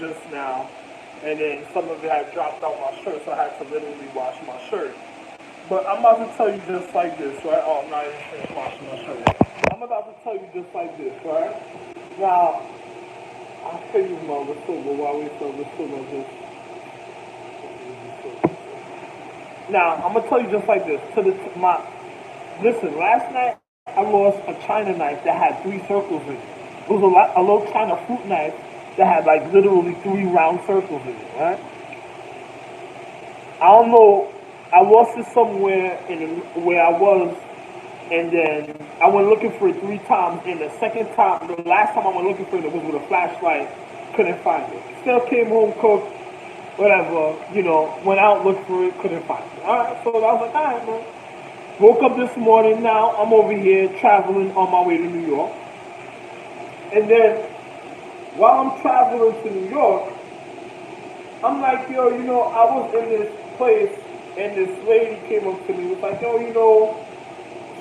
just now, and then some of it had dropped out my shirt, so I had to literally wash my shirt. But I'm about to tell you just like this, right? Oh, I'm not even finished washing my shirt yet. I'm about to tell you just like this, right? Now, I'll tell you my silver while we sell the silver just. Now, I'm gonna tell you just like this. Listen, last night I lost a China knife that had 3 circles in it. It was a little China fruit knife that had like literally 3 round circles in it, right? I don't know. I lost it somewhere where I was, and then I went looking for it 3 times. And the last time I went looking for it, it was with a flashlight. Couldn't find it. Still came home, cooked, whatever. Went out, looked for it, couldn't find it. All right, so I was like, all right, man. Woke up this morning. Now I'm over here traveling on my way to New York, and then while I'm traveling to New York, I'm like, yo, I was in this place, and this lady came up to me, was like, yo,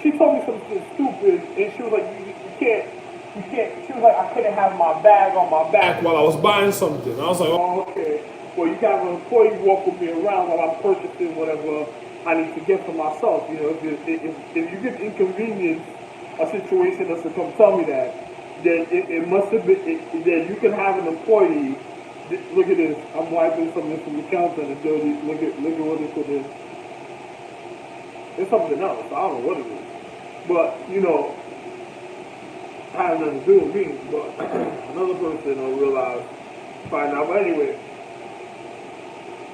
she told me something stupid, and she was like, you can't, she was like, I couldn't have my bag on my back while I was buying something. I was like, oh, okay. Well, you can have an employee walk with me around while I'm purchasing whatever I need to get for myself. If you get inconvenience a situation that's to come tell me that, then it must have been, then you can have an employee. Look at this. I'm wiping something from the counter and dirty. Look at what it put in. It's something else. I don't know what it is. But, it has nothing to do with me. But another person will realize, find out. But anyway,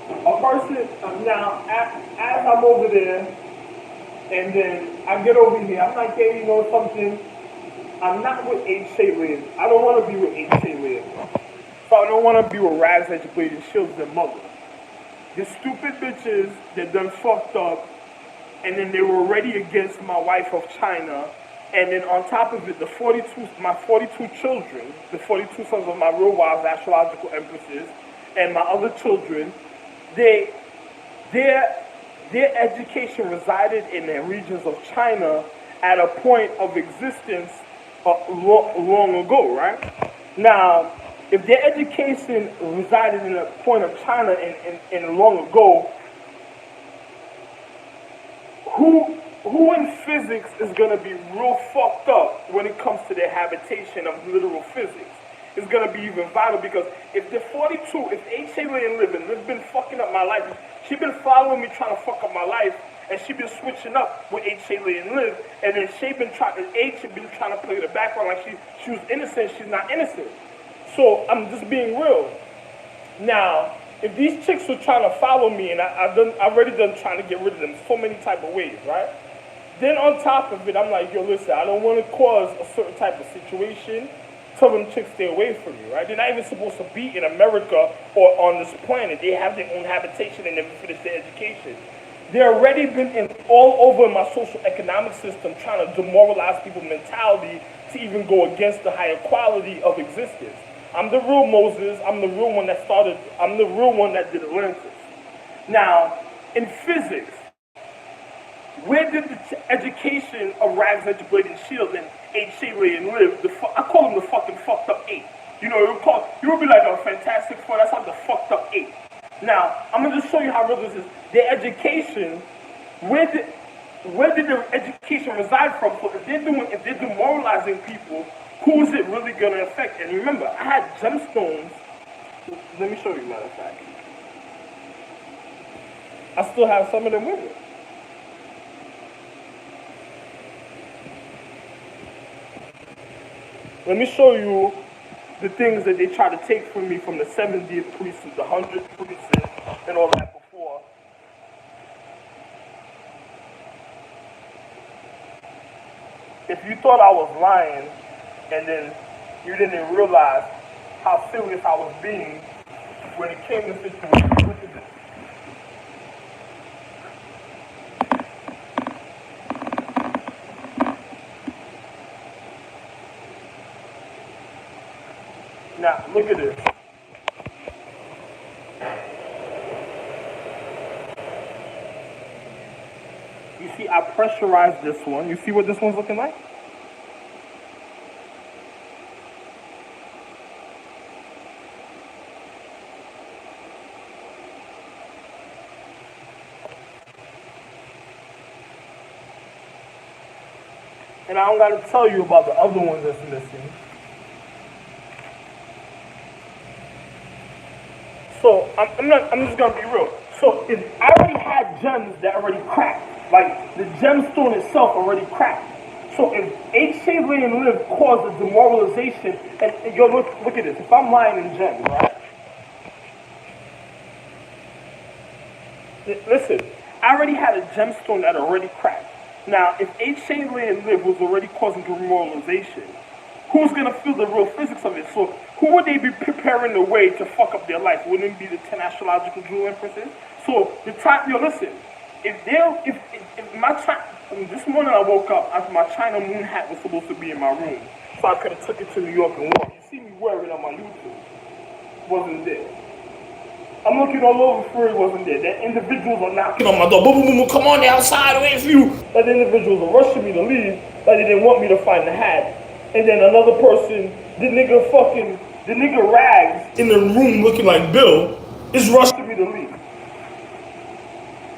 a person, now, as I'm over there, and then I get over here, I'm like, hey, something? I'm not with cHeck. I don't want to be with cHeck. So I don't want to be with Rags Educated Shields and Mother. The stupid bitches that done fucked up, and then they were already against my wife of China, and then on top of it, my 42 children, the 42 sons of my real wives, astrological empresses, and my other children, their education resided in the regions of China at a point of existence long ago, right? Now, if their education resided in a point of China and long ago, who in physics is going to be real fucked up when it comes to their habitation of literal physics? It's going to be even vital, because if the 42, if cHeck Liv's been fucking up my life, she been following me trying to fuck up my life, and she been switching up with cHeck Liv, and then H been trying to play the background like she was innocent. She's not innocent. So I'm just being real. Now, if these chicks were trying to follow me, and I've already done trying to get rid of them so many type of ways, right? Then on top of it, I'm like, yo, listen, I don't want to cause a certain type of situation. Tell them chicks stay away from me, right? They're not even supposed to be in America or on this planet. They have their own habitation and never finished their education. They've already been all over my social economic system trying to demoralize people's mentality to even go against the higher quality of existence. I'm the real Moses. I'm the real one that did Atlantis. Now, in physics, where did the education of Rags Educated Shield and cHeck Liv? I call them the fucking fucked up 8. You would be like a Fantastic Four. That's how the fucked up 8. Now, I'm gonna just show you how real this is. Their education, where did their education reside from? So if they're demoralizing people, who is it really gonna affect? And remember, I had gemstones. Let me show you, matter of fact. I still have some of them with me. Let me show you the things that they try to take from me from the 70th precinct, the 100th precinct, and all that before. If you thought I was lying, and then you didn't realize how serious I was being when it came to situations, look at this. Now, look at this. You see, I pressurized this one. You see what this one's looking like? And I don't gotta tell you about the other ones that's missing. So I'm just gonna be real. So if I already had gems that already cracked, like the gemstone itself already cracked. So if HA lay and live caused a demoralization, and yo, look at this. If I'm lying in gems, right? Listen, I already had a gemstone that already cracked. Now, if HA lay and live was already causing demoralization, who's gonna feel the real physics of it? So who would they be preparing the way to fuck up their life? Wouldn't it be the 10 astrological jewel empresses? So the time, yo, listen, if my time, this morning I woke up after my China MooN hat was supposed to be in my room, so I could have took it to New York and worn. You see me wearing it on my YouTube, wasn't there. I'm looking all over for it, wasn't there. The individuals are knocking on my door, boom, boom, boom, come on, the outside, wait for you. But the individuals are rushing me to leave, like they didn't want me to find the hat. And then another person, the nigga Rags in the room looking like Bill, is rushing me to leave.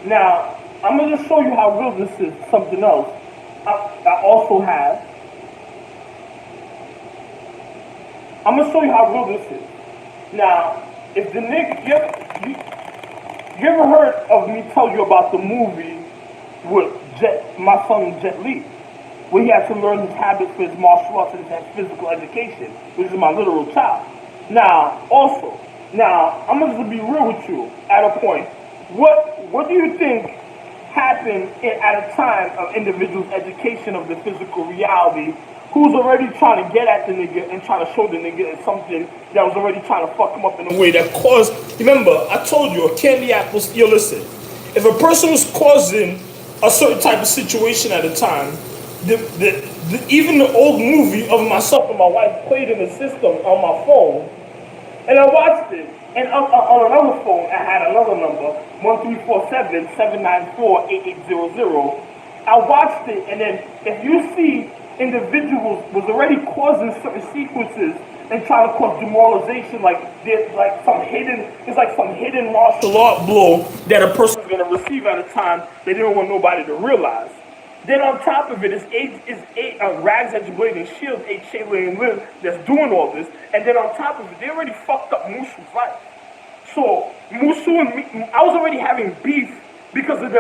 Now, I'm going to show you how real this is, something else. I also have. I'm going to show you how real this is. Now, if the nigga, you ever heard of me tell you about the movie with my son Jet Li, where he had to learn his habits for his martial arts and his physical education, which is my literal child. Now, I'm going to be real with you at a point. What do you think happened at a time of individuals' education of the physical reality, who's already trying to get at the nigga and trying to show the nigga something that was already trying to fuck him up in a way that caused, remember, I told you, a candy apple, yo, listen, if a person was causing a certain type of situation at a time, even the old movie of myself and my wife played in the system on my phone, and I watched it. And on another phone, I had another number, 1347-794-8800. I watched it, and then if you see individuals was already causing certain sequences and trying to cause demoralization, like there's like some hidden martial art blow that a person's gonna receive at a time they didn't want nobody to realize. Then on top of it is Rags Edge Blade and Shield, HA and Liv that's doing all this. And then on top of it, they already fucked up Mushu's life. So Mushu and me, I was already having beef because of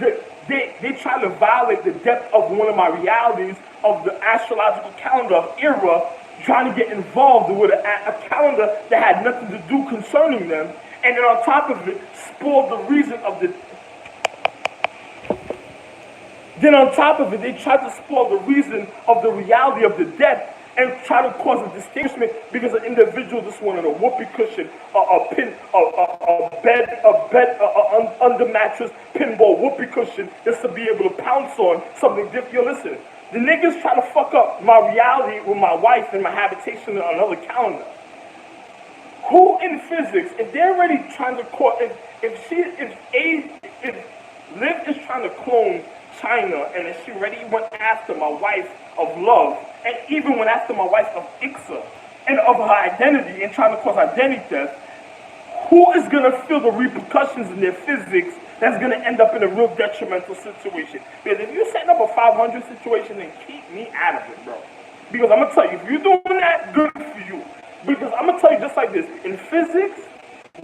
they tried to violate the depth of one of my realities of the astrological calendar of era, trying to get involved with a calendar that had nothing to do concerning them. And then on top of it, spoiled the reason of the Then on top of it, they tried to spoil the reason of the reality of the death and try to cause a distinguishment because an individual just wanted a whoopee cushion, a pin, a bed, under mattress, pinball whoopee cushion just to be able to pounce on something different. Yo, listen, the niggas try to fuck up my reality with my wife and my habitation on another calendar. Who in physics, if they're already trying to call, if Liv is trying to clone China, and then she already went after my wife of love, and even went after my wife of Ixa, and of her identity, and trying to cause identity theft, who is going to feel the repercussions in their physics that's going to end up in a real detrimental situation? Because if you're setting up a 500 situation, then keep me out of it, bro. Because I'm going to tell you, if you're doing that, good for you. Because I'm going to tell you just like this, in physics,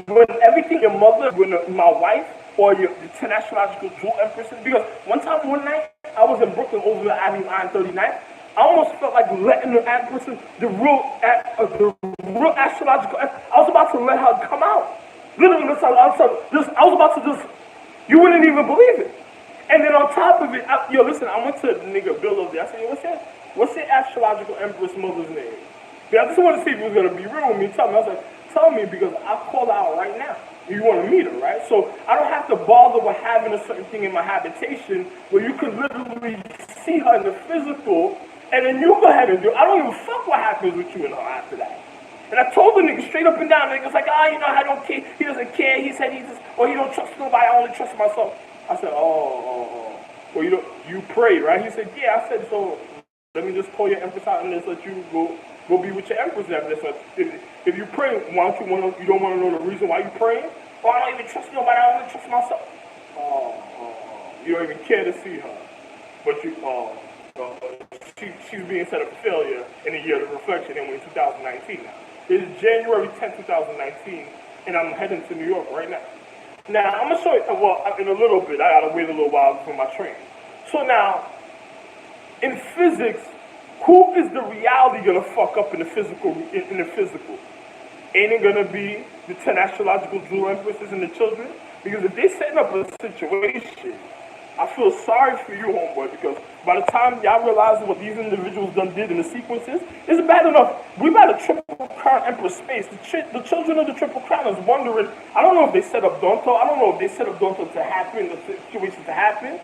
when everything your mother, when my wife, or the 10 astrological jewel empresses, because one night, I was in Brooklyn over the Avenue I-39, I almost felt like letting the empress, the real astrological, I was about to let her come out. Literally, I was about to just, you wouldn't even believe it. And then on top of it, I went to the nigga Bill over there, I said, what's your astrological empress mother's name? Because I just wanted to see if he was going to be real with me, tell me. I was like, tell me, because I'll call her out right now. You want to meet her, right? So I don't have to bother with having a certain thing in my habitation where you could literally see her in the physical, and then you go ahead and do it. I don't even fuck what happens with you and her after that. And I told the nigga straight up and down, the nigga's like, I don't care. He doesn't care. He said he don't trust nobody. I only trust myself. I said, well, you prayed, right? He said, yeah. I said, so let me just call your empress out and just let you go be with your empress after this. If you pray, why don't you don't want to know the reason why you praying? Well, I don't even trust nobody, I only trust myself. You don't even care to see her. But she's being set up for failure in the year of the reflection, and we're in 2019 now. It is January 10, 2019, and I'm heading to New York right now. Now, I'm going to show you, well, in a little bit, I got to wait a little while for my train. So now, in physics, who is the reality going to fuck up in the physical? Ain't it going to be the 10 astrological jewel empresses and the children? Because if they setting up a situation, I feel sorry for you, homeboy, because by the time y'all realize what these individuals done did in the sequences, it's bad enough. We got a triple crown empress space. The children of the triple crown is wondering, I don't know if they set up Donto, I don't know if they set up Donto to happen, the situation to happen,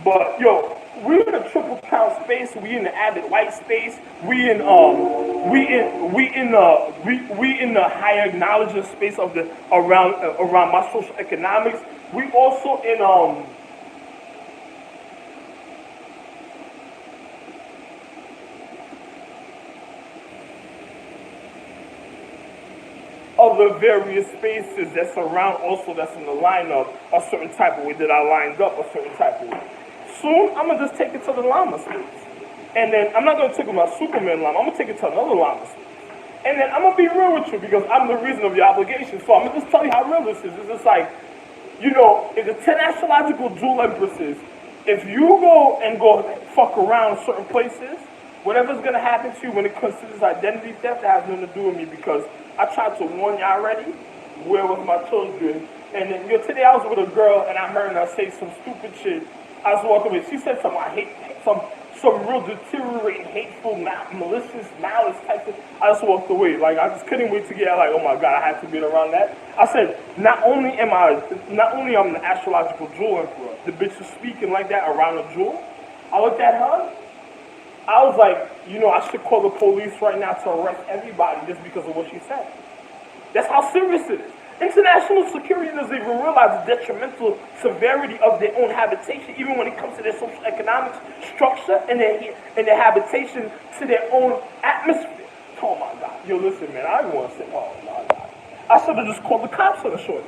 but yo, we're in a triple crown space, we in the avid white space, we in the higher acknowledgement space of the around my social economics. We also in of the various spaces that's around, also that's in the lineup a certain type of way that I lined up a certain type of way. Soon I'm gonna just take it to the llama space, and then I'm not gonna take it to my Superman llama. I'm gonna take it to another llama space, and then I'm gonna be real with you because I'm the reason of your obligation. So I'm gonna just tell you how real this is. It's just like, you know, in the 10 astrological jewel empresses, if you go fuck around certain places, whatever's gonna happen to you when it comes to this identity theft, that has nothing to do with me because I tried to warn y'all already. Where was my children? And then today I was with a girl and I heard her say some stupid shit. I was walking away. She said some real deteriorating, hateful, malicious, malice type of. I just walked away. Like I just couldn't wait to get out. Like, oh my God, I have to get around that. I said, not only am I'm the astrological jewel emperor, the bitch is speaking like that around a jewel. I looked at her. I was like, you know, I should call the police right now to arrest everybody just because of what she said. That's how serious it is. International security doesn't even realize the detrimental severity of their own habitation, even when it comes to their social economic structure and their habitation to their own atmosphere. Oh my God. Yo, listen, man, I want to say, oh my God. I should have just called the cops on the short.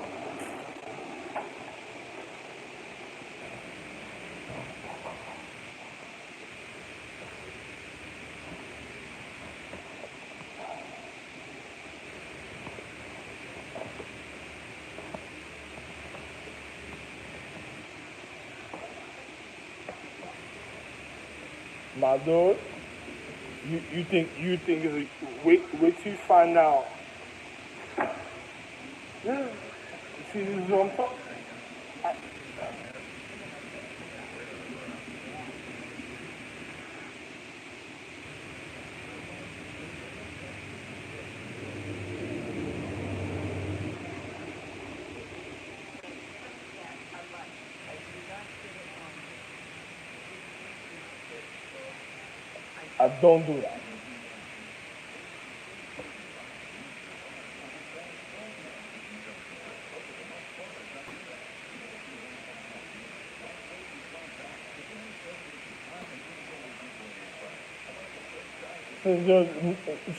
My dude, you think is wait till you find out. Yeah. See, this is what I'm talking. I don't do that.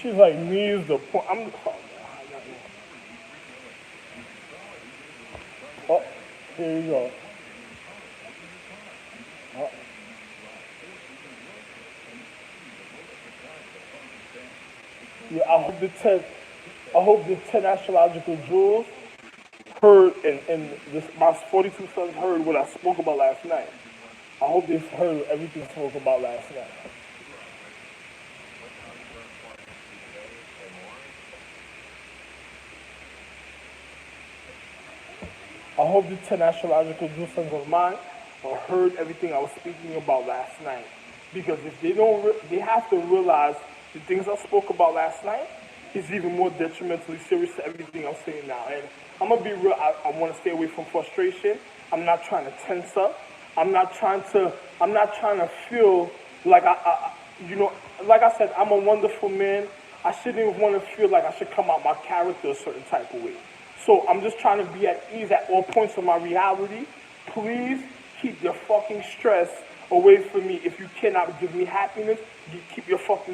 She's like, me is the point. Oh, here you go. Oh. Yeah, I hope the 10 astrological jewels heard and my 42 sons heard what I spoke about last night. I hope they've heard everything I spoke about last night. I hope the 10 astrological jewel sons of mine heard everything I was speaking about last night. Because if they don't, they have to realize the things I spoke about last night is even more detrimentally serious to everything I'm saying now. And I'm gonna be real. I want to stay away from frustration. I'm not trying to tense up. I'm not trying to feel like like I said, I'm a wonderful man. I shouldn't even want to feel like I should come out my character a certain type of way. So I'm just trying to be at ease at all points of my reality. Please keep your fucking stress away from me. If you cannot give me happiness, you keep your fucking